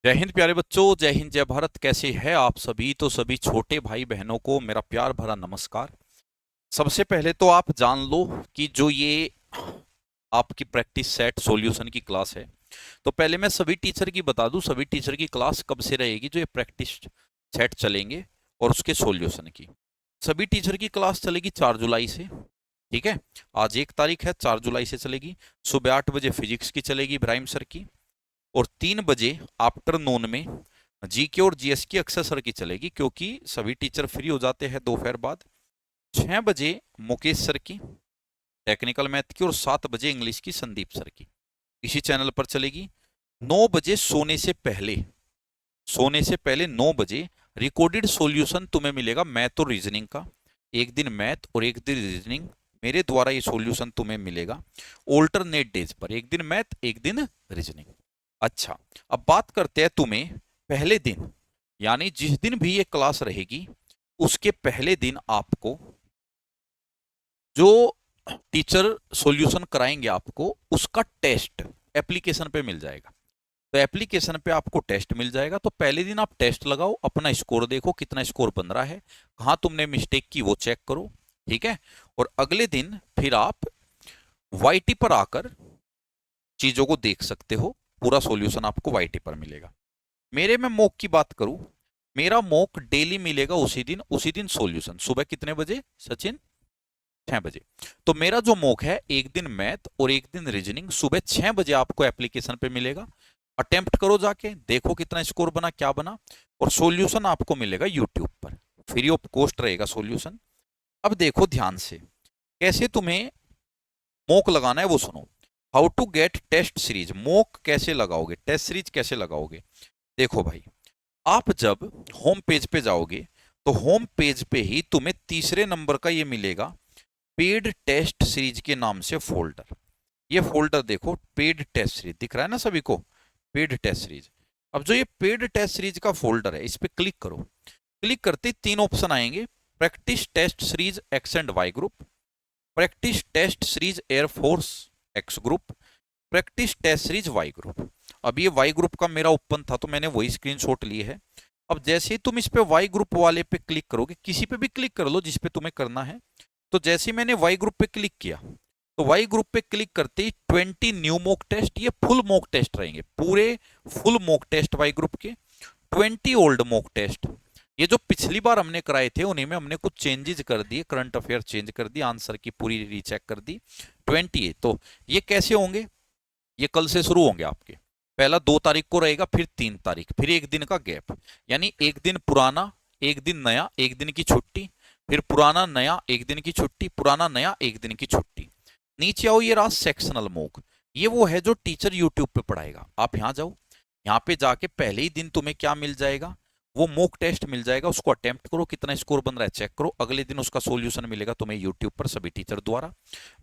जय हिंद प्यारे बच्चों, जय हिंद जय भारत। कैसे हैं आप सभी? तो सभी छोटे भाई बहनों को मेरा प्यार भरा नमस्कार। सबसे पहले तो आप जान लो कि जो ये आपकी प्रैक्टिस सेट सॉल्यूशन की क्लास है, तो पहले मैं सभी टीचर की बता दूं सभी टीचर की क्लास कब से रहेगी जो ये प्रैक्टिस सेट चलेंगे और उसके सॉल्यूशन की। सभी टीचर की क्लास चलेगी 4 जुलाई से। ठीक है, आज 1 तारीख है, 4 जुलाई से चलेगी। सुबह 8 बजे फिजिक्स की चलेगी इब्राहिम सर की, और 3 बजे आफ्टरनून में जीके और जीएस की अक्षय सर की चलेगी, क्योंकि सभी टीचर फ्री हो जाते हैं दोपहर बाद। 6 बजे मुकेश सर की टेक्निकल मैथ की, और 7 बजे इंग्लिश की संदीप सर की इसी चैनल पर चलेगी। 9 बजे सोने से पहले 9 बजे रिकॉर्डेड सॉल्यूशन तुम्हें मिलेगा मैथ और रीजनिंग का। एक दिन मैथ और एक दिन रीजनिंग मेरे द्वारा ये सॉल्यूशन तुम्हें मिलेगा ऑल्टरनेट डेज पर, एक दिन मैथ एक दिन रीजनिंग। अच्छा, अब बात करते हैं तुम्हें पहले दिन, यानी जिस दिन भी ये क्लास रहेगी उसके पहले दिन आपको जो टीचर सॉल्यूशन कराएंगे आपको उसका टेस्ट एप्लीकेशन पे मिल जाएगा। तो एप्लीकेशन पे आपको टेस्ट मिल जाएगा, तो पहले दिन आप टेस्ट लगाओ, अपना स्कोर देखो कितना स्कोर बन रहा है, कहाँ तुमने मिस्टेक की वो चेक करो। ठीक है, और अगले दिन फिर आप वाईटी पर आकर चीजों को देख सकते हो। पूरा सॉल्यूशन आपको वाईटी पर मिलेगा। मेरे में मॉक की बात करूं, मेरा मॉक डेली मिलेगा उसी दिन सॉल्यूशन। सुबह कितने बजे सचिन? 6 बजे। तो मेरा जो मॉक है, एक दिन मैथ और एक दिन रीजनिंग, सुबह 6 बजे आपको एप्लीकेशन पे मिलेगा। अटेम्प्ट करो, जाके देखो कितना स्कोर बना, क्या बना। और सॉल्यूशन आपको मिलेगा यूट्यूब पर, फ्री ऑफ कॉस्ट रहेगा सॉल्यूशन। अब देखो ध्यान से कैसे तुम्हें मॉक लगाना है वो सुनो। How to get test series, mock कैसे लगाओगे, टेस्ट सीरीज कैसे लगाओगे। देखो भाई, आप जब होम पेज पे जाओगे तो होम पेज पे ही तुम्हें तीसरे नंबर का ये मिलेगा पेड टेस्ट सीरीज के नाम से फोल्डर। ये फोल्डर देखो, पेड टेस्ट सीरीज दिख रहा है ना सभी को, पेड टेस्ट सीरीज। अब जो ये पेड टेस्ट सीरीज का फोल्डर है, इस पे क्लिक करो। क्लिक करते ही 3 ऑप्शन आएंगे, practice test series X and Y group, practice test series air force X group, practice test series Y group. अब ये वाई ग्रुप का मेरा ओपन था तो मैंने वही स्क्रीनशॉट लिए है। अब जैसे ही तुम इस पे वाई ग्रुप वाले पे क्लिक करोगे, किसी पे भी क्लिक कर लो जिस पे तुम्हें करना है, तो जैसे ही मैंने वाई ग्रुप पे क्लिक किया, तो वाई ग्रुप पे क्लिक करते ही 20 न्यू मॉक टेस्ट, ये फुल मॉक टेस्ट रहेंगे, पूरे full mock test Y group के। 20 ओल्ड मॉक टेस्ट, ये जो पिछली बार हमने कराए थे उन्हीं में हमने कुछ चेंजेस कर दिए, करंट अफेयर चेंज कर दिए, आंसर की पूरी रीचेक कर दी। 20 तो ये कैसे होंगे, ये कल से शुरू होंगे आपके। पहला 2 तारीख को रहेगा, फिर 3 तारीख, फिर एक दिन का गैप, यानी एक दिन पुराना एक दिन नया, एक दिन की छुट्टी, फिर पुराना नया एक दिन की छुट्टी, पुराना नया एक दिन की छुट्टी। नीचे आओ, ये रहा सेक्शनल मॉक, ये वो है जो टीचर यूट्यूब पे पढ़ाएगा। आप यहाँ जाओ, यहाँ पे जाके पहले ही दिन तुम्हें क्या मिल जाएगा, वो मॉक टेस्ट मिल जाएगा, उसको अटेम्प्ट करो, कितना स्कोर बन रहा है चेक करो। अगले दिन उसका सॉल्यूशन मिलेगा तुम्हें यूट्यूब पर सभी टीचर द्वारा।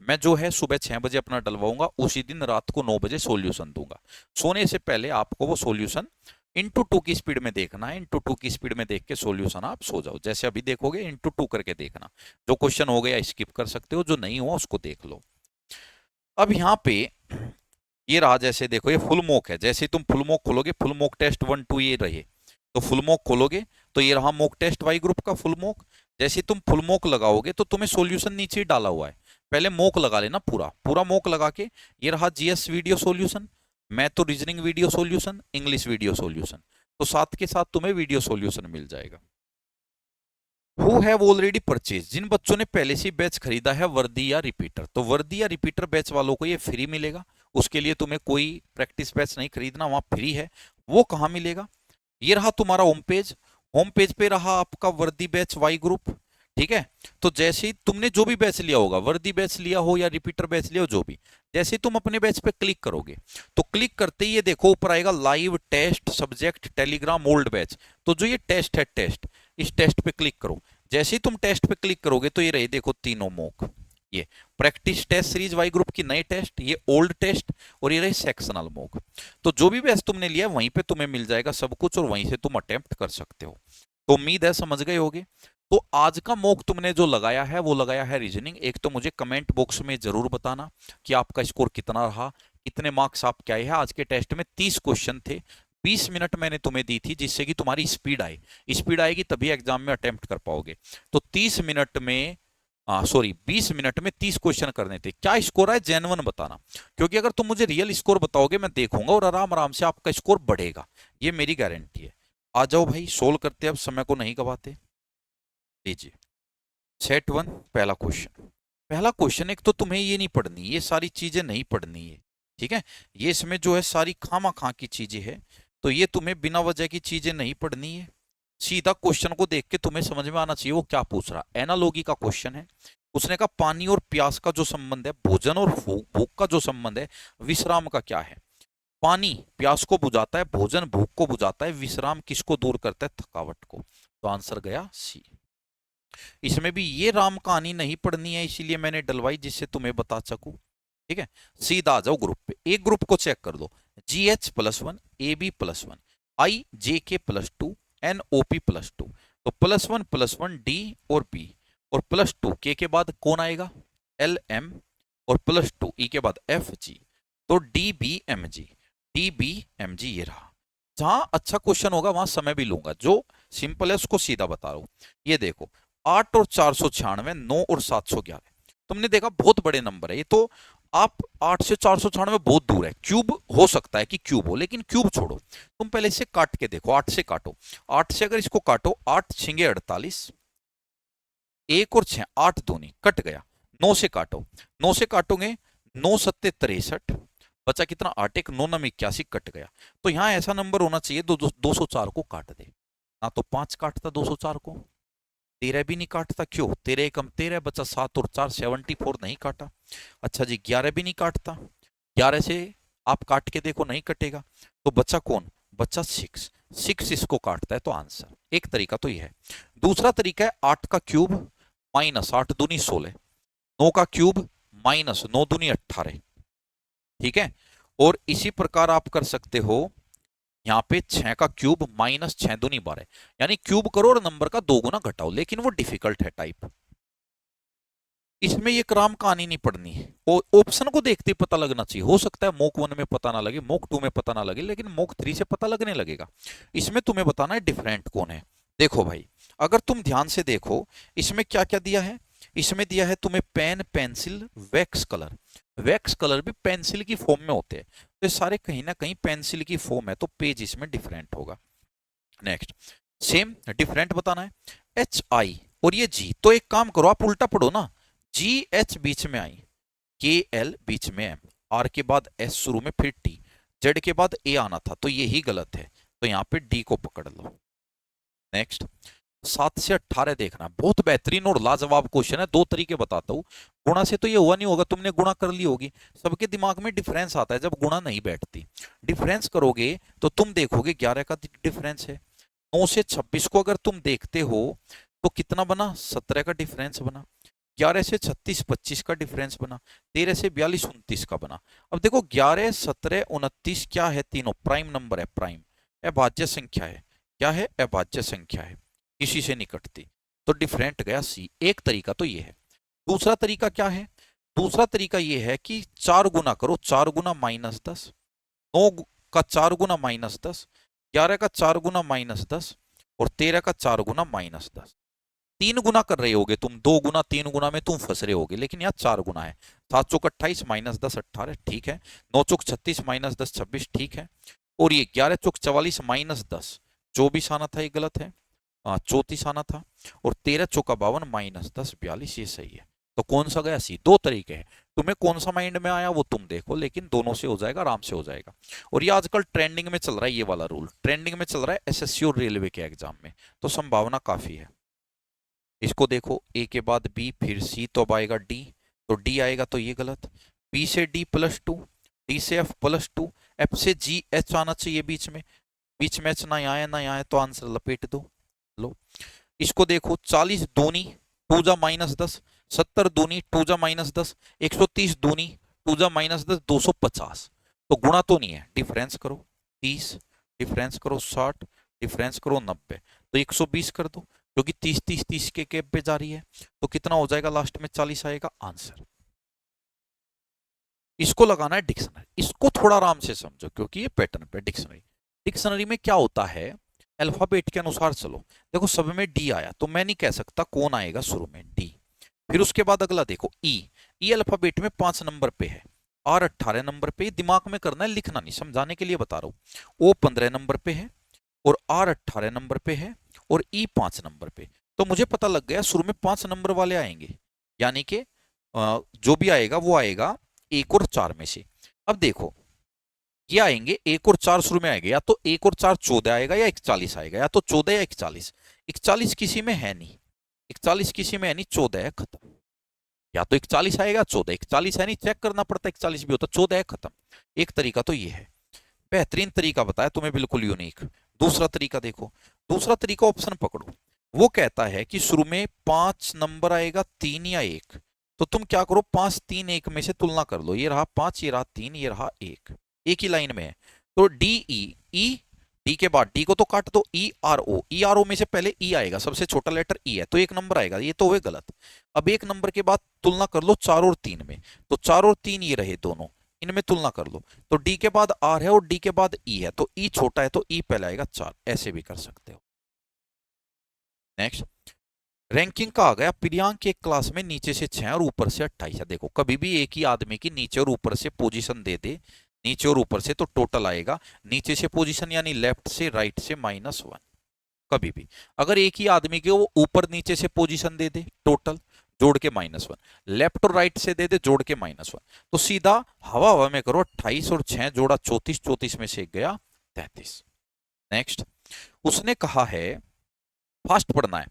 मैं जो है सुबह 6 बजे अपना डलवाऊंगा, उसी दिन रात को 9 बजे सॉल्यूशन दूंगा। सोने से पहले आपको वो सॉल्यूशन इंटू 2 की स्पीड में देखना है, इंटू 2 की स्पीड में देख के सॉल्यूशन आप सो जाओ। जैसे अभी देखोगे इंटू 2 करके देखना, जो क्वेश्चन हो गया स्किप कर सकते हो, जो नहीं हुआ उसको देख लो। अब यहाँ पे ये रहा, जैसे देखो ये फुल मॉक है, जैसे तुम फुल मॉक खोलोगे, फुल मॉक टेस्ट 1 2 ये रहे, तो फुल मॉक खोलोगे तो ये रहा मॉक टेस्ट वाई ग्रुप का फुल मॉक। जैसे तुम फुल मॉक लगाओगे तो तुम्हें सॉल्यूशन नीचे ही डाला हुआ है, पहले मॉक लगा लेना पूरा पूरा मॉक लगा के। ये रहा जीएस वीडियो सॉल्यूशन, मैथ और reasoning video solution, English video solution, तो साथ के साथ तुम्हें वीडियो सॉल्यूशन मिल जाएगा। हु हैव ऑलरेडी परचेज, जिन बच्चों ने पहले से बैच खरीदा है वर्दी या रिपीटर, तो वर्दी या रिपीटर बैच वालों को ये फ्री मिलेगा। उसके लिए तुम्हें कोई प्रैक्टिस बैच नहीं खरीदना, वहां फ्री है। वो कहाँ मिलेगा, ये रहा तुम्हारा होम पेज। होम पेज पे रहा आपका वर्दी बैच वाई ग्रुप। ठीक है, तो जैसे ही तुमने जो भी बैच लिया होगा, वर्दी बैच लिया हो या रिपीटर बैच लिया हो, जो भी, जैसे ही तुम अपने बैच पे क्लिक करोगे तो क्लिक करते ही ये देखो ऊपर आएगा live test subject Telegram old batch. तो जो ये टेस्ट है, टेस्ट, इस टेस्ट पे क्लिक करो। जैसे ही तुम टेस्ट पे क्लिक करोगे तो ये रहे देखो तीनों मॉक, ये practice test series Y group की नए टेस्ट, ये ओल्ड टेस्ट, और ये रहे सेक्शनल मॉक। तो जो भी बैच तुमने लिया वहीं पे तुम्हें मिल जाएगा सब कुछ, और वहीं से तुम अटेम्प्ट कर सकते हो। तो उम्मीद है समझ गए होगे। तो आज का मॉक तुमने जो लगाया है वो लगाया है रीजनिंग। एक तो मुझे कमेंट बॉक्स में जरूर बताना कि आपका स्कोर कितना रहा, कितने मार्क्स आपके आए हैं। आज के टेस्ट में 30 क्वेश्चन थे, 20 मिनट मैंने तुम्हें दी थी जिससे कि तुम्हारी स्पीड आए, स्पीड आएगी तभी एग्जाम में अटेम्प्ट कर पाओगे। तो 30 मिनट में, सॉरी 20 मिनट में 30 क्वेश्चन करने थे। क्या स्कोर है जेन्युइन बताना, क्योंकि अगर तुम मुझे रियल स्कोर बताओगे मैं देखूंगा और आराम आराम से आपका स्कोर बढ़ेगा, ये मेरी गारंटी है। आ जाओ भाई सोल्व करते, अब समय को नहीं गवाते। लीजिए सेट वन, पहला क्वेश्चन। पहला क्वेश्चन, एक तो तुम्हें ये नहीं पढ़नी, ये सारी चीजें नहीं पढ़नी है, ठीक है। ये इसमें जो है सारी खामा खां की चीजें है, तो ये तुम्हें बिना वजह की चीजें नहीं पढ़नी है। सीधा क्वेश्चन को देख के तुम्हें समझ में आना चाहिए वो क्या पूछ रहा। एनालॉगी का क्वेश्चन है। उसने कहा पानी और प्यास का जो संबंध है, भोजन और भूख का जो संबंध है, विश्राम का क्या है। पानी प्यास को बुझाता है, भोजन भूख को बुझाता है, विश्राम किसको दूर करता है, थकावट को। तो आंसर गया सी। इसमें भी ये राम कहानी नहीं पढ़नी है, इसीलिए मैंने डलवाई जिससे तुम्हें बता सकूं, ठीक है। सीधा आ जाओ ग्रुप पे, एक ग्रुप को चेक कर दो। GH+1, AB+1, IJK+2, NOP+2। तो +1 D और B, और +2 के बाद कौन आएगा, LM, और +2 E के बाद FG। तो DBMG ये रहा। जहां अच्छा क्वेश्चन होगा वहां समय भी लूंगा, जो सिंपल है उसको सीधा बता रहा हूं। ये देखो 8 और 496, 9 और 711। तुमने देखा बहुत बड़े नंबर है ये तो। आप 8 से 496 बहुत दूर है, क्यूब हो सकता है कि क्यूब हो, लेकिन क्यूब छोड़ो, तुम पहले इसे काट के देखो। 8 से काटो, 8 से अगर इसको काटो, 8 छिंगे 48, 1 और 6 8 दूनी कट गया। 9 से काटो, 9 से काटोगे 9 सत्ते 63, बचा कितना 8, 1 9 नम 81 कट गया। तो यहां ऐसा नंबर होना चाहिए 204 को काट दे ना, तो 5 काटता 204 को, 13 भी नहीं काटता, क्यों 13 एकम 13, बचा 7 और 4 74 नहीं काटा। अच्छा जी 11 भी नहीं काटता, 11 से आप काट के देखो नहीं कटेगा, तो बचा कौन, बचा 6, 6 इसको काटता है, तो आंसर। एक तरीका तो ये है। दूसरा तरीका है 8 का क्यूब माइनस 8 दूनी 16, 9 का क्यूब माइनस 9 दूनी 18, ठीक है। और इसी प्रकार आप कर सकते हो यहाँ पे 6 का क्यूब माइनस 6 दूनी 12, यानी क्यूब करो और नंबर का 2 गुना घटाओ, लेकिन वो डिफिकल्ट है टाइप। इसमें ये क्राम कहानी नहीं पढ़नी है, ऑप्शन को देखते ही पता लगना चाहिए। हो सकता है मॉक 1 में पता ना लगे, मॉक 2 में पता ना लगे, लेकिन मॉक 3 से पता लगने लगेगा। इसमें तुम्हें बताना है डिफरेंट कौन है। देखो भाई अगर तुम ध्यान से देखो, इसमें क्या क्या दिया है। इसमें दिया है तुम्हें pen, pencil, wax colour. Wax colour भी पेंसिल की फॉर्म में होते हैं, तो ये सारे कहीं ना कहीं पेंसिल की फॉर्म है, तो पेज इसमें डिफरेंट होगा। नेक्स्ट सेम डिफरेंट बताना है, HI और ये G। तो एक काम करो आप उल्टा पढ़ो ना, GH बीच में आई, KL बीच में M, R के बाद S शुरू में, फिर T, Z के बाद A आना था, तो यही गलत है, तो यहाँ पे D को पकड़ लो। नेक्स्ट 7 से 18 देखना, बहुत बेहतरीन और लाजवाब क्वेश्चन है। दो तरीके बताता हूँ। गुणा से तो ये हुआ नहीं होगा, तुमने गुणा कर ली होगी। सबके दिमाग में डिफरेंस आता है जब गुणा नहीं बैठती। डिफरेंस करोगे तो तुम देखोगे 11 का डिफरेंस है। 9 से 26 को अगर तुम देखते हो तो कितना बना, 17 का डिफरेंस बना। 11 से 36 25 का डिफरेंस बना। 13 से 42 29 का बना। अब देखो 11 17 29 क्या है, तीनों प्राइम नंबर है, प्राइम अभाज्य संख्या है। क्या है, अभाज्य संख्या है, किसी से नहीं कटती, तो डिफरेंट गया सी। एक तरीका तो ये है। दूसरा तरीका क्या है, दूसरा तरीका ये है कि 4 गुना करो, 4 गुना -10, 9 का 4 गुना -10, 11 का 4 गुना -10 और 13 का 4 गुना -10। 3 गुना कर रहे होगे तुम, 2 गुना 3 गुना में तुम फंस रहे होगे, लेकिन यहाँ 4 गुना है। 7 चौक 28 -10 18, ठीक है। 9 चौक 36 -10 26, ठीक है। और ये 11 चौक 44 -10 24 आना था, ये गलत है, 34 आना था। और 13 चौका 52 -10 42, ये सही है। तो कौन सा गया सी। दो तरीके हैं, तुम्हें कौन सा माइंड में आया वो तुम देखो, लेकिन दोनों से हो जाएगा, आराम से हो जाएगा। और ये आजकल ट्रेंडिंग में चल रहा है, ये वाला रूल ट्रेंडिंग में चल रहा है एसएससी और रेलवे के एग्जाम में, तो संभावना काफी है। इसको देखो, ए के बाद बी, फिर सी, तो अब आएगा डी, तो डी आएगा, तो ये गलत। बी से डी +2, डी से एफ +2, एफ से जी एच आना चाहिए बीच में, बीच में एच ना आए ना आए, तो आंसर लपेट दो। लो इसको देखो, 40 दूनी 2 जा -10, 70 दूनी 2 जा -10, 130 दूनी 2 जा -10, 250। तो गुणा तो नहीं है, डिफरेंस करो 30, डिफरेंस करो 60, डिफरेंस करो 90, तो 120 कर दो, क्योंकि 30 30 30 के गैप पे जा रही है, तो कितना हो जाएगा लास्ट में, 40 आएगा आंसर। इसको लगाना है डिक्शनरी, इसको थोड़ा आराम से समझो क्योंकि ये पैटर्न पे डिक्शनरी। डिक्शनरी में क्या होता है, अल्फाबेट के अनुसार चलो। देखो सब में डी आया तो मैं नहीं कह सकता कौन आएगा शुरू में, डी। फिर उसके बाद अगला देखो ई, ई अल्फाबेट में 5 नंबर पे है, आर 18 नंबर पे, दिमाग में करना है, लिखना नहीं, समझाने के लिए बता रहा हूं। ओ 15 नंबर पे है और आर 18 नंबर पे है और ई 5 नंबर पे। तो मुझे पता लग गया शुरू में 5 नंबर वाले आएंगे, यानी कि जो भी आएगा वो आएगा 1 और 4 में से। अब देखो ये आएंगे 1 और 4 शुरू में आएंगे, या तो 1 और 4 14 आएगा या 41 आएगा, या तो 14 या 41। 41 किसी में है नहीं, 41 किसी में है नहीं, 14 है, खत्म। या तो 41 आएगा, 14, 41 है नहीं, चेक करना पड़ता है, 41 भी होता, 14 है, खत्म। एक तरीका तो ये है, बेहतरीन तरीका बताया तुम्हें, बिल्कुल यूनिक। दूसरा तरीका देखो, दूसरा तरीका ऑप्शन पकड़ो, वो कहता है कि शुरू में 5 नंबर आएगा, 3 या 1। तो तुम क्या करो, 5 3 1 में से तुलना कर लो, ये रहा 5, ये रहा 3, ये रहा 1, एक ही लाइन में है। तो डी ई, डी के बाद डी को तो काट दो, E R O, E R O में से पहले ई आएगा, सबसे छोटा लेटर ई है, तो 1 नंबर आएगा, ये तो हुए गलत। अब 1 नंबर के बाद तुलना कर लो 4 और 3 में, तो 4 और 3 ये रहे दोनों, इनमें तुलना कर लो। तो डी के बाद आर है और डी के बाद ई है, तो ई छोटा है तो ई पहले आएगा 4, ऐसे भी कर सकते हो। नेक्स्ट, रैंकिंग का आ गया, प्रियांक एक क्लास में नीचे से 6 और ऊपर से 28 है। देखो कभी भी एक ही आदमी की नीचे और ऊपर से पोजीशन दे दे, नीचे और ऊपर से, तो टोटल आएगा नीचे से पोजीशन यानी लेफ्ट से राइट से -1। कभी भी अगर एक ही आदमी के वो ऊपर नीचे से पोजीशन दे दे, टोटल जोड़ के -1, लेफ्ट और राइट से दे दे जोड़ के -1, तो सीधा हवा हवा में करो, 28 और 6 जोड़ा 34, 34 में से एक गया 33। नेक्स्ट, उसने कहा है, फास्ट पढ़ना है,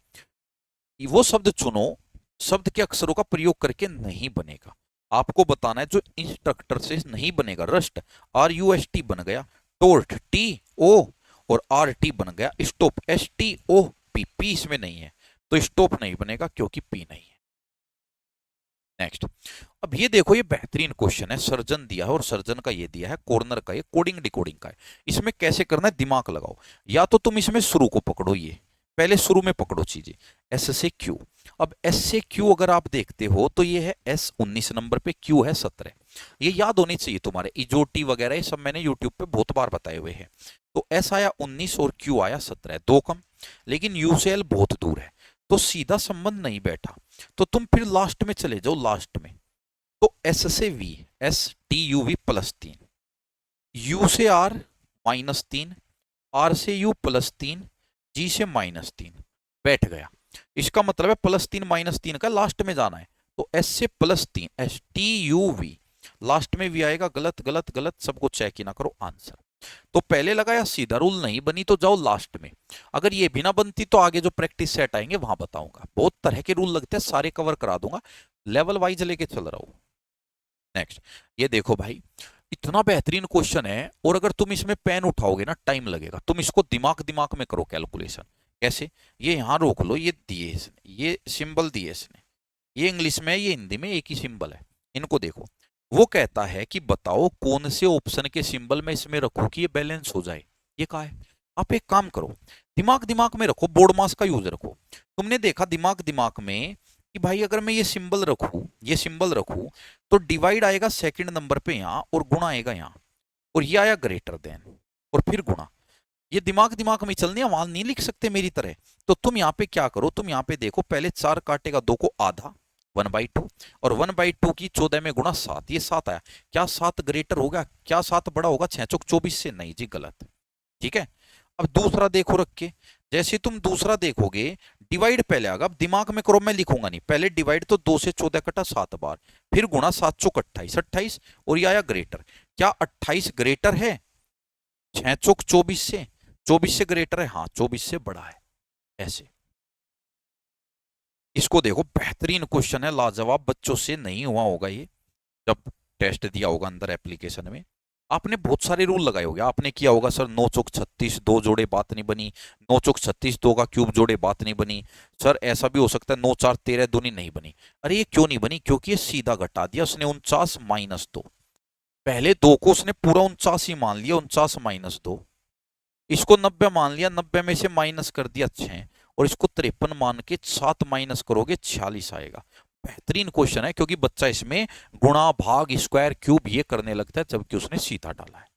वो शब्द चुनो, शब्द के अक्षरों का प्रयोग करके नहीं बनेगा। आपको बताना है जो इंस्ट्रक्टर से नहीं बनेगा। रस्ट, RUST बन गया, टोर्ट TO और RT बन गया, स्टॉप STOP, पी इसमें नहीं है तो स्टॉप नहीं बनेगा क्योंकि पी नहीं है। नेक्स्ट, अब ये देखो, ये बेहतरीन क्वेश्चन है, सर्जन दिया है और सर्जन का ये दिया है, कॉर्नर का, ये कोडिंग डिकोडिंग का है। इसमें कैसे करना है, दिमाग लगाओ। या तो तुम इसमें शुरू को पकड़ो, ये पहले शुरू में पकड़ो चीजें, S से Q। अब S से Q अगर आप देखते हो तो ये है S 19 नंबर पे, Q है 17। ये याद होनी चाहिए तुम्हारे, इजोटी वगैरह ये सब मैंने यूट्यूब पे बहुत बार बताए हुए हैं। तो S आया 19 और Q आया 17, दो कम, लेकिन U से L बहुत दूर है तो सीधा संबंध नहीं बैठा। तो तुम फिर लास्ट में चले जाओ, लास्ट में, तो S से V, STUV +3, U से R -3, R से U +3, G से -3, बैठ गया। इसका मतलब है +3 -3 का लास्ट में जाना है, तो S से +3, STUV, लास्ट में V आएगा, गलत गलत गलत, सबको चेक ही ना करो, आंसर। तो पहले लगाया, सीधा रूल नहीं बनी तो जाओ लास्ट में। अगर ये भी ना बनती तो आगे जो प्रैक्टिस सेट आएंगे वहां बताऊंगा, बहुत तरह के रूल लगते हैं, सारे कवर करा दूंगा, लेवल वाइज लेके चल रहा हूं। नेक्स्ट, ये देखो भाई, इतना बेहतरीन क्वेश्चन है, और अगर तुम इसमें पेन उठाओगे ना टाइम लगेगा, तुम इसको दिमाग दिमाग में करो कैलकुलेशन। कैसे, ये यहां रोक लो, ये दिए इसने, ये सिंबल दिए इसने, ये इंग्लिश में है, ये हिंदी में, एक ही सिंबल है, इनको देखो। वो कहता है कि बताओ कौन से ऑप्शन के सिंबल में इसमें रखो कि ये बैलेंस हो जाए। ये कहा है, आप एक काम करो, दिमाग दिमाग में रखो, बोर्ड मास का यूज रखो। तुमने देखा दिमाग दिमाग में कि भाई अगर मैं ये सिंबल रखूं, ये सिंबल रखूं, तो डिवाइड आएगा सेकंड नंबर पे यहां और गुणा आएगा यहां, और ये आया ग्रेटर देन और फिर गुणा। ये दिमाग दिमाग में चलने, वहां नहीं लिख सकते मेरी तरह। तो तुम यहाँ पे क्या करो, तुम यहाँ पे देखो, पहले 4 काटेगा, 2 को आधा 1/2, और 1/2 की 14 में गुणा 7, ये 7 आया। क्या 7 ग्रेटर होगा, क्या 7 बड़ा होगा 6 चौक 24 से, नहीं जी गलत। ठीक है, अब दूसरा देखो रख के, जैसे तुम दूसरा देखोगे, डिवाइड पहले आएगा, अब दिमाग में करो, मैं लिखूंगा नहीं, पहले डिवाइड, तो 2 से 14 कटा 7 बार, फिर गुणा 7 चौक 28, 28, और ये आया ग्रेटर। क्या 28 ग्रेटर है 6 चौक 24 से, 24 से ग्रेटर है, हाँ 24 से बड़ा है, ऐसे। इसको देखो, बेहतरीन क्वेश्चन है, लाजवाब, बच्चों से नहीं हुआ होगा ये, जब टेस्ट दिया होगा अंदर एप्लीकेशन में। आपने बहुत सारे रूल लगाए होंगे, आपने किया होगा सर 9 चौक 36 2 जोड़े बात नहीं बनी, 9 चौक 36 2 का क्यूब जोड़े बात नहीं बनी, सर ऐसा भी हो सकता है 9 4 13 दूनी नहीं बनी। अरे ये क्यों नहीं बनी, क्योंकि ये सीधा घटा दिया उसने, 49 -2, पहले 2 को उसने पूरा 49 ही मान लिया, 49 -2, इसको 90 मान लिया, 90 में से माइनस कर दिया 6, और इसको 53 मान के 7 माइनस करोगे 46 आएगा। बेहतरीन क्वेश्चन है, क्योंकि बच्चा इसमें गुणा भाग स्क्वायर क्यूब ये करने लगता है, जबकि उसने सीधा डाला है।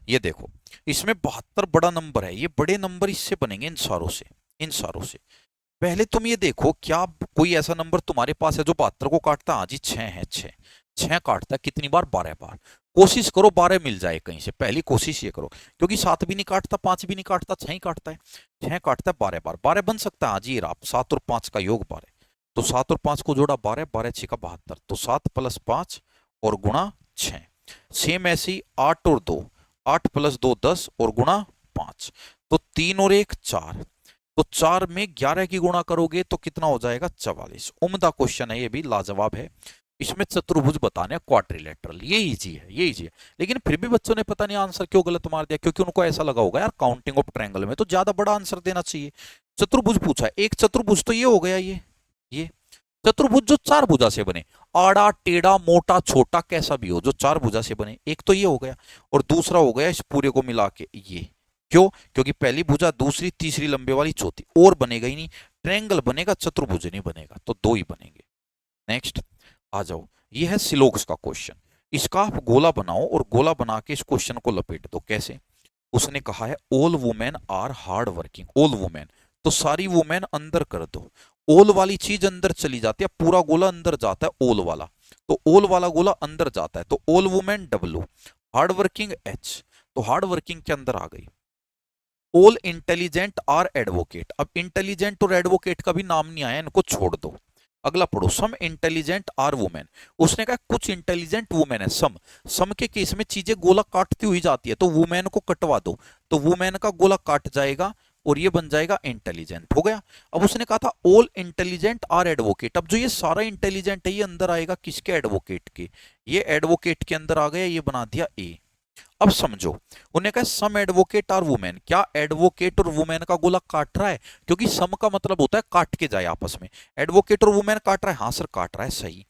ये देखो, इसमें 72 बड़ा नंबर है, ये बड़े नंबर इससे बनेंगे, इन सारों से, इन सारों से। पहले तुम ये देखो, क्या कोई ऐसा नंबर तुम्हारे पास है जो 72 को काटता है? हाँ जी, 6 है, 6। 6 काटता है कितनी बार? 12 बार। कोशिश करो 12 मिल जाए कहीं से, पहली कोशिश ये करो, क्योंकि 7 भी नहीं काटता, 5 भी नहीं काटता, 6 ही काटता है। 6 काटता है 12 बार, 12 बन सकता है। हाँ जी, आप 7 और 5 का योग 12, तो 7 और 5 को जोड़ा 12, 12 6 का 72, तो 7 प्लस 5 और गुणा 6। सेम ऐसे ही 8 और 2, 8 प्लस 2 10 और गुणा 5, तो 3 और 1 4, तो 4 में 11 की गुणा करोगे तो कितना हो जाएगा? 44। उम्दा क्वेश्चन है, ये भी लाजवाब है। इसमें चतुर्भुज बताने क्वाड्रिलेटरल, ये इजी है, ये इजी है। लेकिन फिर भी बच्चों ने पता नहीं आंसर क्यों गलत मार दिया, क्योंकि उनको ऐसा लगा होगा यार काउंटिंग ऑफ ट्रायंगल में तो ज्यादा बड़ा आंसर देना चाहिए। चतुर्भुज पूछा है, एक चतुर्भुज तो ये हो गया, ये चतुर्भुज जो 4 भुजा से बने, आड़ा टेढ़ा मोटा छोटा कैसा भी हो, जो 4 भुजा से बने, एक तो ये हो गया, और दूसरा हो गया इस पूरे को मिला के ये। क्यों? क्योंकि पहली भुजा, दूसरी, तीसरी लंबे वाली, चौथी, और बनेगा ही नहीं। ट्रायंगल बनेगा, चतुर्भुज नहीं बनेगा, तो 2 ही बनेंगे। नेक्स्ट आ जाओ, ये है सिलोक्स का क्वेश्चन। इसका आप गोला बनाओ और गोला बना के इस क्वेश्चन को लपेट दो। कैसे? उसने कहा है all women are hard working, all women, तो सारी वुमेन अंदर कर दो। ऑल वाली चीज अंदर चली जाती है, पूरा गोला अंदर जाता है ऑल वाला, तो ऑल वाला गोला अंदर जाता है, तो all women W, hard working H, तो हार्ड वर्किंग के अंदर आ गई। ऑल इंटेलिजेंट आर एडवोकेट, अब इंटेलिजेंट और एडवोकेट का भी नाम नहीं आया, इनको छोड़ दो। अगला पढ़ो, सम इंटेलिजेंट आर वुमेन, उसने कहा कुछ इंटेलिजेंट वुमेन है। सम, सम के केस में चीजें गोला काटती हुई जाती है, तो वुमेन को कटवा दो, तो वुमेन का गोला काट जाएगा और ये बन जाएगा इंटेलिजेंट, हो गया। अब उसने कहा था ऑल इंटेलिजेंट आर एडवोकेट, अब जो ये सारा इंटेलिजेंट है ये अंदर आएगा किसके? एडवोकेट के, ये एडवोकेट के अंदर आ गया, ये बना दिया ए। अब समझो, उन्हें कहा सम एडवोकेट और वुमेन, क्या एडवोकेट और वुमेन का गोला काट रहा है? क्योंकि सम का मतलब होता है काट के जाए आपस में, एडवोकेट और वुमेन काट रहा है, हाँ सर काट रहा है, सही।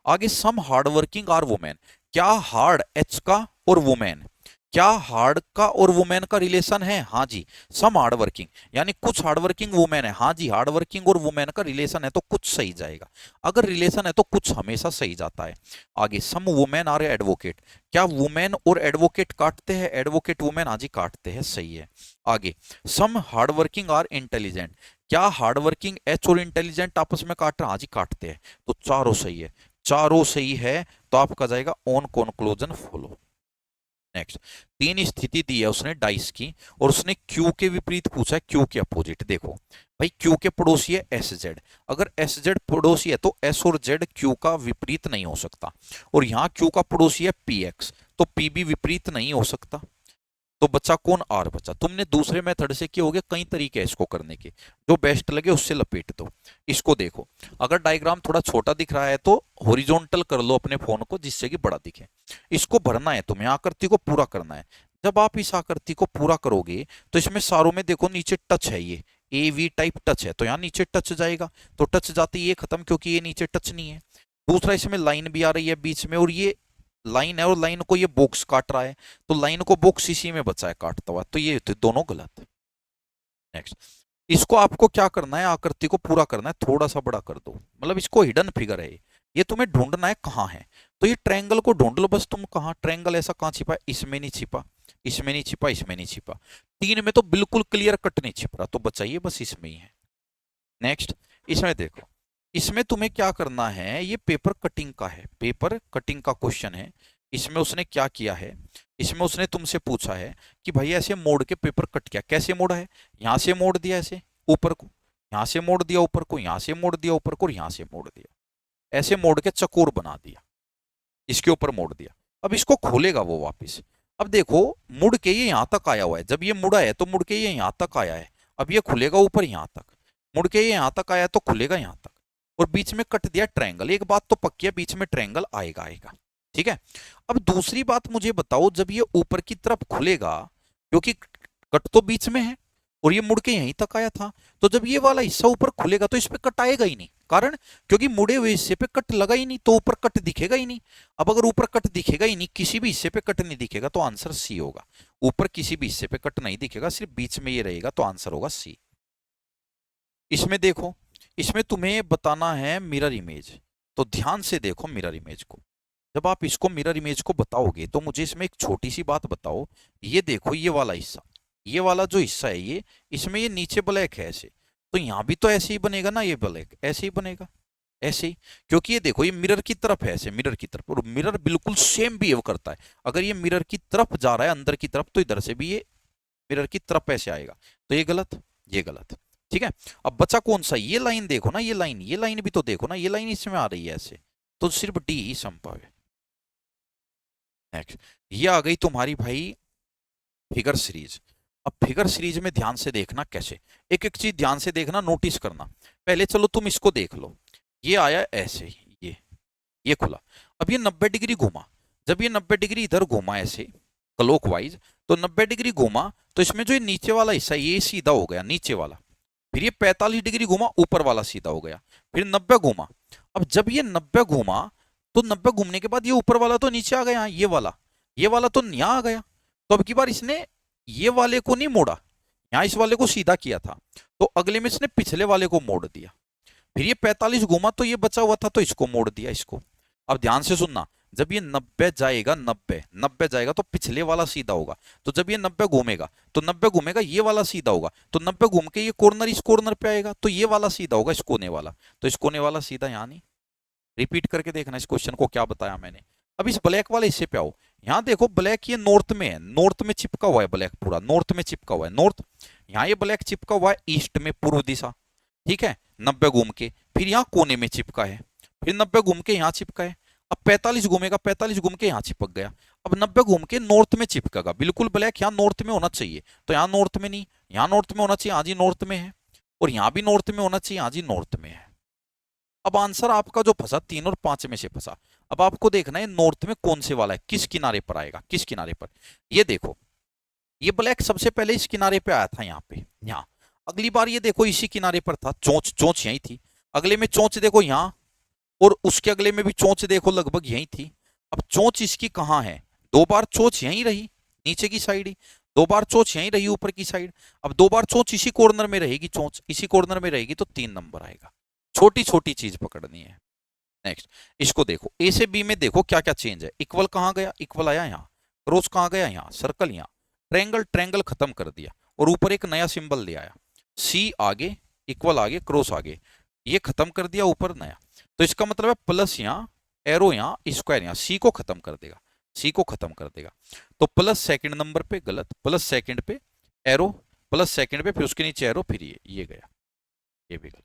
आगे some hard working are women, क्या हार्ड एच का और वुमेन, क्या हार्ड का और वुमेन का रिलेशन है? हाँ जी, सम हार्ड वर्किंग, यानी कुछ हार्ड वर्किंग वुमेन है। हाँ जी, हार्ड वर्किंग और वुमेन का रिलेशन है तो कुछ सही जाएगा, अगर रिलेशन है तो कुछ हमेशा सही जाता है। आगे सम वुमेन आर एडवोकेट, क्या वुमेन और एडवोकेट काटते हैं? एडवोकेट वुमेन, हाँ जी काटते हैं, सही है। आगे some hard working are intelligent, क्या हार्ड वर्किंग एच और इंटेलिजेंट आपस में काट रहे हैं? हाँ जी काटते हैं, तो चारों सही है, चारों सही है, तो आपका जाएगा ऑन कंक्लूजन फॉलो। नेक्स्ट, 3 स्थिति दी है उसने डाइस की, और उसने क्यू के विपरीत पूछा है, क्यू के अपोजिट। देखो भाई, क्यू के पड़ोसी है एस जेड, अगर एस जेड पड़ोसी है तो एस और जेड क्यू का विपरीत नहीं हो सकता, और यहाँ क्यू का पड़ोसी है पी एक्स, तो पी भी विपरीत नहीं हो सकता, तो बच्चा कौन? आर बचा। तुमने दूसरे मेथड से किए होगे, कई तरीके हैं इसको करने के, जो बेस्ट लगे उससे लपेट दो। इसको देखो, अगर डायग्राम थोड़ा छोटा दिख रहा है तो हॉरिजॉन्टल कर लो अपने फोन को, जिससे कि बड़ा दिखे। इसको भरना है तुम्हें, आकृति को पूरा करना है। जब आप इस आकृति को पूरा करोगे तो इसमें सारों में देखो नीचे टच है, ये ए वी टाइप टच है, तो यहाँ नीचे टच जाएगा, तो टच जाते ही ये खत्म, क्योंकि ये नीचे टच नहीं है। दूसरा, इसमें लाइन भी आ रही है बीच में, और ये लाइन है और लाइन को ये बॉक्स काट रहा है, तो लाइन को बॉक्स इसी में बचा है काटता हुआ, तो ये दोनों गलत। नेक्स्ट, इसको आपको क्या करना है? आकृति को पूरा करना है, थोड़ा सा बड़ा कर दो, मतलब इसको हिडन फिगर है ये तुम्हें ढूंढना है कहाँ है। तो ये ट्रायंगल को ढूंढ लो बस, तुम कहाँ ट्रायंगल ऐसा कहाँ छिपा है? इसमें नहीं छिपा, इसमें नहीं छिपा, इसमें नहीं छिपा, 3 में तो बिल्कुल क्लियर कट नहीं छिप रहा, तो बचाइए बस इसमें ही है। नेक्स्ट, इसमें देखो, इसमें तुम्हें क्या करना है, ये पेपर कटिंग का है, पेपर कटिंग का क्वेश्चन है। इसमें उसने क्या किया है, इसमें उसने तुमसे पूछा है कि भाई ऐसे मोड़ के पेपर कट किया, कैसे मोड़ा है? यहां से मोड़ दिया ऐसे ऊपर को, यहां से मोड़ दिया ऊपर को, यहां से मोड़ दिया ऊपर को, और यहां से मोड़ दिया, ऐसे मोड़ के चकोर बना दिया, इसके ऊपर मोड़ दिया। अब इसको खोलेगा वो वापिस, अब देखो मुड़ के ये यहां तक आया हुआ है, जब ये मुड़ा है तो मुड़ के ये यहां तक आया है, अब ये खुलेगा ऊपर यहां तक, मुड़ के ये यहां तक आया तो खुलेगा यहां तक, और बीच में कट दिया ट्रायंगल। एक बात तो पक्की है, बीच में ट्रायंगल आएगा आएगा, ठीक है। अब दूसरी बात मुझे बताओ, जब ये ऊपर की तरफ खुलेगा, क्योंकि कट तो बीच में है और ये मुड़ के यहीं तक आया था, तो जब ये वाला हिस्सा ऊपर खुलेगा तो इस पे कट आएगा ही नहीं, कारण क्योंकि मुड़े हुए हिस्से पे कट लगा ही नहीं, तो ऊपर कट दिखेगा ही नहीं। अब अगर ऊपर कट दिखेगा ही नहीं, किसी भी हिस्से पे कट नहीं दिखेगा, तो आंसर सी होगा। ऊपर किसी भी हिस्से पे कट नहीं दिखेगा, सिर्फ बीच में ये रहेगा, तो आंसर होगा सी। इसमें देखो, इसमें तुम्हें बताना है मिरर इमेज, तो ध्यान से देखो मिरर इमेज को। जब आप इसको मिरर इमेज को बताओगे तो मुझे इसमें एक छोटी सी बात बताओ। ये देखो ये वाला हिस्सा, ये वाला जो हिस्सा है ये, इसमें ये नीचे ब्लैक है ऐसे, तो यहाँ भी तो ऐसे ही बनेगा ना, ये ब्लैक ऐसे ही बनेगा, ऐसे ही। क्योंकि ये देखो ये मिरर की तरफ है ऐसे, मिरर की तरफ, और मिरर बिल्कुल सेम बिहेव करता है। अगर ये मिरर की तरफ जा रहा है अंदर की तरफ, तो इधर से भी ये मिरर की तरफ ऐसे आएगा, तो ये गलत, ये गलत। ठीक है, अब बचा कौन सा, ये लाइन देखो ना, ये लाइन, ये लाइन भी तो देखो ना, ये लाइन इसमें आ रही है ऐसे, तो सिर्फ डी ही संभव है। नेक्स्ट, ये आ गई तुम्हारी भाई फिगर सीरीज। अब फिगर सीरीज में ध्यान से देखना कैसे, एक एक चीज ध्यान से देखना, नोटिस करना। पहले चलो तुम इसको देख लो, ये आया ऐसे, ये खुला, अब ये 90 डिग्री घुमा, जब ये 90 डिग्री इधर घुमा ऐसे क्लॉकवाइज, तो 90 डिग्री घुमा, तो इसमें जो ये नीचे वाला हिस्सा ये सीधा हो गया नीचे वाला, फिर ये 45 डिग्री घुमा, ऊपर वाला सीधा हो गया, फिर 90 घुमा। अब जब ये 90 घुमा, तो 90 घूमने के बाद ये ऊपर वाला तो नीचे आ गया, ये वाला तो यहाँ आ गया, तो अब की बार इसने ये वाले को नहीं मोड़ा, यहाँ इस वाले को सीधा किया था, तो अगले में इसने पिछले वाले को मोड़ दिया, फिर ये 45 घुमा तो ये बचा हुआ था तो इसको मोड़ दिया इसको। अब ध्यान से सुनना, जब ये 90 जाएगा, 90 जाएगा तो पिछले वाला सीधा होगा, तो जब ये 90 घूमेगा तो 90 घूमेगा ये वाला सीधा होगा, तो 90 घूम के ये कॉर्नर इस कॉर्नर पे आएगा, तो ये वाला सीधा होगा इस कोने वाला, तो इस कोने वाला सीधा यहाँ नहीं। रिपीट करके देखना इस क्वेश्चन को क्या बताया मैंने। अब इस ब्लैक वाले हिस्से पे आओ, यहाँ देखो ब्लैक ये नॉर्थ में है, नॉर्थ में चिपका हुआ है ब्लैक, पूरा नॉर्थ में चिपका हुआ है, नॉर्थ। यहाँ ये ब्लैक चिपका हुआ है ईस्ट में, पूर्व दिशा, ठीक है, 90 घूम के, फिर यहाँ कोने में चिपका है, फिर 90 घूम के यहाँ चिपका है, अब 45 घूमेगा, 45 घूम के यहाँ चिपक गया, अब 90 घूम के नॉर्थ में चिपकेगा, बिल्कुल ब्लैक यहाँ नॉर्थ में होना चाहिए, तो यहाँ नॉर्थ में नहीं, यहाँ नॉर्थ में होना चाहिए, हाँ जी नॉर्थ में है, और यहाँ भी नॉर्थ में होना चाहिए, हाँ जी नॉर्थ में है। अब आंसर आपका जो फंसा 3 और 5 में से फंसा। अब आपको देखना है नॉर्थ में कौन से वाला है, किस किनारे पर आएगा, किस किनारे पर। ये देखो ये ब्लैक सबसे पहले इस किनारे पे आया था, यहाँ पे, यहाँ। अगली बार ये देखो इसी किनारे पर था, चोंच चोंच यही थी, अगले में चोंच देखो यहाँ, और उसके अगले में भी चोंच देखो लगभग यही थी। अब चोंच इसकी कहाँ है, 2 बार चोंच यहीं रही नीचे की साइड ही, 2 बार चोंच यहीं रही ऊपर की साइड, अब 2 बार चोंच इसी कॉर्नर में रहेगी, चोंच इसी कॉर्नर में रहेगी, तो 3 नंबर आएगा। छोटी छोटी चीज पकड़नी है। नेक्स्ट, इसको देखो, ए से बी में देखो क्या क्या चेंज है। इक्वल कहाँ गया, इक्वल आया यहाँ, क्रॉस कहाँ गया यहाँ, सर्कल यहाँ, ट्रायंगल ट्रायंगल खत्म कर दिया, और ऊपर एक नया सिंबल ले आया, सी आगे, इक्वल आगे, क्रॉस आगे, ये खत्म कर दिया, ऊपर नया। तो इसका मतलब है प्लस यहाँ, एरो यहाँ, स्क्वायर यहाँ, सी को खत्म कर देगा, सी को खत्म कर देगा। तो प्लस सेकंड नंबर पे गलत, प्लस सेकंड पे एरो, प्लस सेकंड पे, फिर उसके नीचे एरो, फिर ये गया, ये भी गलत।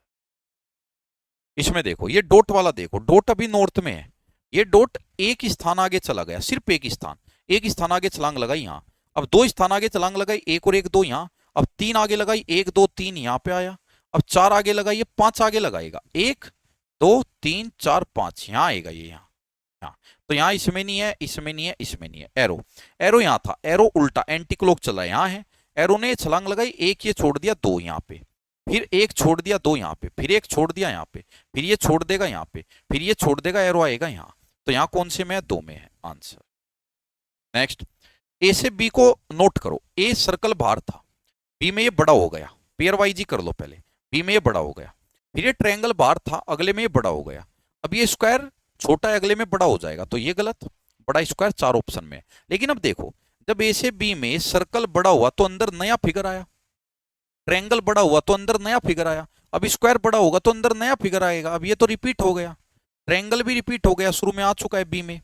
इसमें देखो ये डॉट वाला देखो, डॉट अभी नॉर्थ में है, ये डॉट एक स्थान आगे चला गया, सिर्फ एक स्थान आगे छलांग लगाई यहाँ, अब 2 स्थान आगे छलांग लगाई, एक और एक 2 यहाँ, अब 3 आगे लगाई, 1 2 3 यहाँ पे आया, अब 4 आगे लगाइए, 5 आगे लगाएगा, 1 2 3 4 5 यहाँ आएगा, ये यहाँ, तो यहाँ इसमें नहीं है, इसमें नहीं है, इसमें नहीं है, एरो, एरो यहाँ था, एरो उल्टा एंटी क्लॉक चला यहाँ है, एरो ने छलांग लगाई, एक ये छोड़ दिया, 2 यहाँ पे, फिर एक छोड़ दिया, 2 यहाँ पे, फिर एक छोड़ दिया यहाँ पे, फिर ये छोड़ देगा यहाँ पे, फिर ये छोड़ देगा, एरो आएगा यहाँ, तो यहाँ कौन से में है, 2 में है आंसर। नेक्स्ट, ए से बी को नोट करो, ए सर्कल बाहर था, बी में ये बड़ा हो गया, पेयर वाइज ही कर लो पहले, बी में ये बड़ा हो गया, फिर ये ट्रायंगल बाहर था, अगले में ये बड़ा हो गया, अब ये स्क्वायर छोटा है, अगले में बड़ा हो जाएगा, तो ये गलत, बड़ा स्क्वायर 4 ऑप्शन में। लेकिन अब देखो, जब ए से बी में सर्कल बड़ा हुआ तो अंदर नया फिगर आया, ट्रायंगल बड़ा हुआ तो अंदर नया फिगर आया, अब स्क्वायर बड़ा होगा तो अंदर नया फिगर आएगा, अब ये तो रिपीट हो गया, ट्रायंगल भी रिपीट हो गया, शुरू में आ चुका है बी में,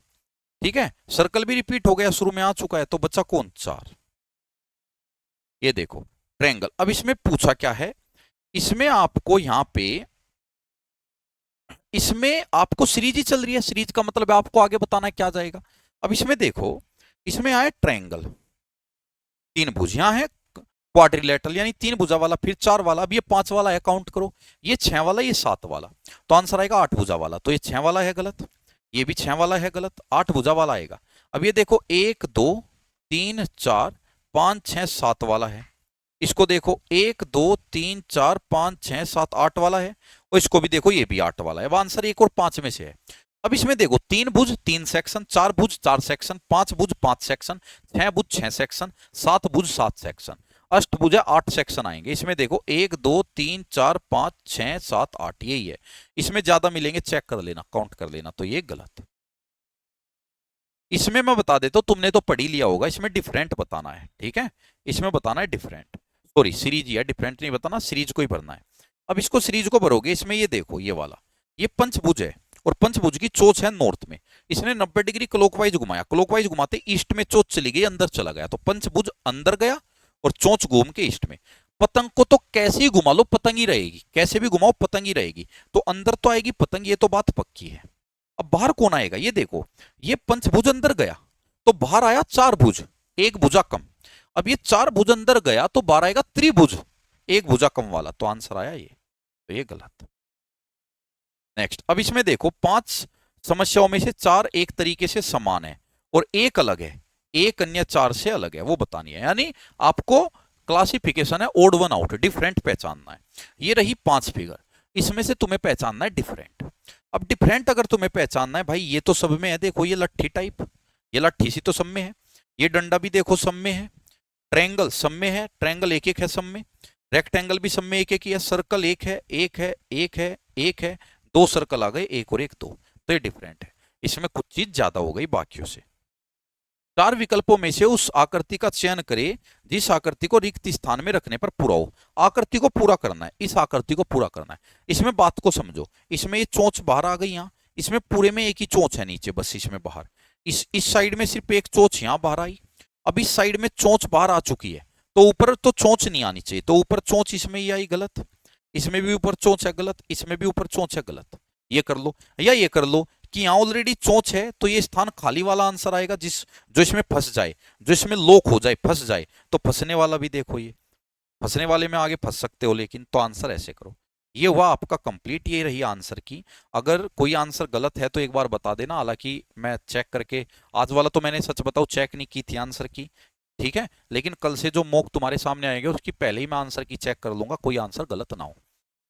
ठीक है, सर्कल भी रिपीट हो गया, शुरू में आ चुका है, तो बच्चा कौन, 4। ये देखो ट्रायंगल। अब इसमें पूछा क्या है, इसमें आपको यहाँ पे, इसमें आपको सीरीज ही चल रही है, सीरीज का मतलब आपको आगे बताना है क्या जाएगा। अब इसमें देखो, इसमें आए ट्रायंगल, 3 भुज, यहाँ है क्वाड्रिलेटरल यानी 3 भुजा वाला, फिर 4 वाला, अब ये 5 वाला है, काउंट करो, ये 6 वाला, ये 7 वाला, तो आंसर आएगा 8 भुजा वाला, तो ये 6 वाला है गलत, ये भी 6 वाला है गलत, 8 भुजा वाला आएगा। अब ये देखो 1 2 3 4 5 6 7 वाला है, इसको देखो 1 2 3 4 5 6 7 8 वाला है, और इसको भी देखो ये भी 8 वाला है, अब आंसर 1 और 5 में से है। अब इसमें देखो 3 भुज 3 सेक्शन, 4 भुज 4 सेक्शन, 5 भुज 5 सेक्शन, 6 भुज 6 सेक्शन, 7 भुज 7 सेक्शन, अष्टभुजा 8 सेक्शन आएंगे। इसमें देखो 1 2 3 4 5 6 7 8 यही है, इसमें ज्यादा मिलेंगे, चेक कर लेना, काउंट कर लेना, तो ये गलत। इसमें मैं बता देता हूँ, तुमने तो पढ़ ही लिया होगा, इसमें डिफरेंट बताना है, ठीक है, इसमें बताना है डिफरेंट, सॉरी सीरीज या डिफरेंट नहीं बताना, सीरीज को ही भरना है। अब इसको सीरीज को भरोगे, इसमें ये देखो ये वाला, ये पंचभुज है और पंचभुज की चोच है नॉर्थ में, इसने 90 डिग्री क्लॉकवाइज घुमाया, क्लॉकवाइज घुमाते ईस्ट में चोच चली गई, अंदर चला गया, तो पंचभुज अंदर गया और चोंच घूम के ईस्ट में। पतंग को तो कैसे ही घुमा लो पतंग ही रहेगी, कैसे भी घुमाओ पतंग ही रहेगी, तो अंदर तो आएगी पतंग, ये तो बात पक्की है। अब बाहर कौन आएगा, ये देखो, ये पंचभुज अंदर गया तो बाहर आया चार भुज, एक भुजा कम। अब ये चार भुज अंदर गया तो बाहर आएगा त्रिभुज, एक भुजा कम वाला, तो आंसर आया ये, तो ये गलत। नेक्स्ट, अब इसमें देखो पांच समस्याओं में से चार एक तरीके से समान है और एक अलग है, एक अन्य चार से अलग है, वो बतानी है, यानी आपको क्लासिफिकेशन है ओड वन आउट, डिफरेंट पहचानना है। ये रही पांच फिगर, इसमें से तुम्हें पहचानना है डिफरेंट। अब डिफरेंट अगर तुम्हें पहचानना है भाई, ये तो सब में है, देखो ये लट्ठी टाइप, ये लट्ठी सी तो सब में है, ये डंडा भी देखो सब में है, ट्रायंगल सब में है, ट्रायंगल एक एक है सब में, रेक्टेंगल भी सब में एक एक ही है, सर्कल एक है, एक है, एक है, एक है, दो सर्कल आ गए, एक और एक दो, तो ये डिफरेंट है, इसमें कुछ चीज ज्यादा हो गई बाकियों से। चार विकल्पों में से उस आकृति का चयन करें जिस आकृति को रिक्त स्थान में रखने पर पूरा हो। आकृति को पूरा करना है, इस आकृति को पूरा करना है, इसमें बात को समझो, इसमें ये चोंच बाहर आ गई, यहाँ इसमें पूरे में एक ही चोंच है नीचे, बस इसमें बाहर, इस साइड में सिर्फ एक चोंच यहाँ बाहर आई, अब इस साइड में चोंच बाहर आ चुकी है, तो ऊपर तो चोंच नहीं आनी चाहिए, तो ऊपर चोंच इसमें ही आई, गलत, इसमें भी ऊपर चोंच है, गलत, इसमें भी ऊपर चोंच है, गलत। ये कर लो, या ये कर लो कि यहाँ ऑलरेडी चोंच है तो ये स्थान खाली वाला आंसर आएगा, जिस जो इसमें फंस जाए, जो इसमें लॉक हो जाए, फंस जाए, तो फंसने वाला भी देखो, ये फंसने वाले में आगे फंस सकते हो, लेकिन तो आंसर ऐसे करो। ये हुआ आपका कंप्लीट, ये रही आंसर की। अगर कोई आंसर गलत है तो एक बार बता देना, हालांकि मैं चेक करके, आज वाला तो मैंने सच बताऊं चेक नहीं की थी आंसर की, ठीक है, लेकिन कल से जो मॉक तुम्हारे सामने आएंगे उसकी पहले ही मैं आंसर की चेक कर लूंगा, कोई आंसर गलत ना हो।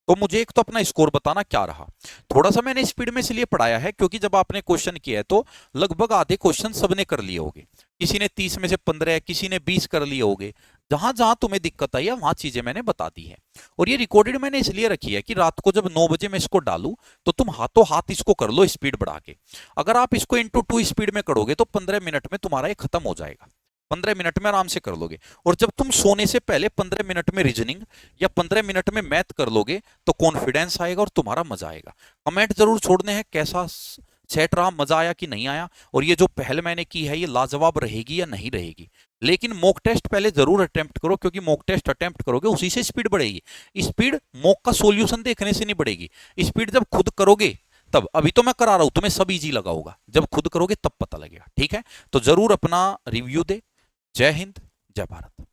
तो मुझे एक तो अपना स्कोर बताना क्या रहा। थोड़ा सा मैंने स्पीड में इसलिए पढ़ाया है क्योंकि जब आपने क्वेश्चन किया है तो लगभग आधे क्वेश्चन सबने कर लिए होंगे, किसी ने 30 में से 15, किसी ने 20 कर लिए होंगे, जहां जहां तुम्हें दिक्कत आई है वहां चीजें मैंने बता दी है। और ये रिकॉर्डेड मैंने इसलिए रखी है कि रात को जब 9 बजे मैं इसको डालूं तो तुम हाथों हाथ इसको कर लो स्पीड बढ़ा के। अगर आप इसको इंटू 2 स्पीड में करोगे तो 15 मिनट में तुम्हारा ये खत्म हो जाएगा, 15 मिनट में आराम से कर लोगे। और जब तुम सोने से पहले 15 मिनट में रीजनिंग या 15 मिनट में मैथ कर लोगे तो कॉन्फिडेंस आएगा और तुम्हारा मजा आएगा। कमेंट जरूर छोड़ने हैं कैसा सेट रहा, मजा आया कि नहीं आया, और ये जो पहल मैंने की है ये लाजवाब रहेगी या नहीं रहेगी। लेकिन मॉक टेस्ट पहले जरूर अटेम्प्ट करो, क्योंकि मॉक टेस्ट अटेम्प्ट करोगे उसी से स्पीड बढ़ेगी। स्पीड मॉक का सॉल्यूशन देखने से नहीं बढ़ेगी, स्पीड जब खुद करोगे तब। अभी तो मैं करा रहा हूं, तुम्हें सब इजी लगा होगा, जब खुद करोगे तब पता लगेगा, ठीक है। तो जरूर अपना रिव्यू दे। जय हिंद, जय भारत।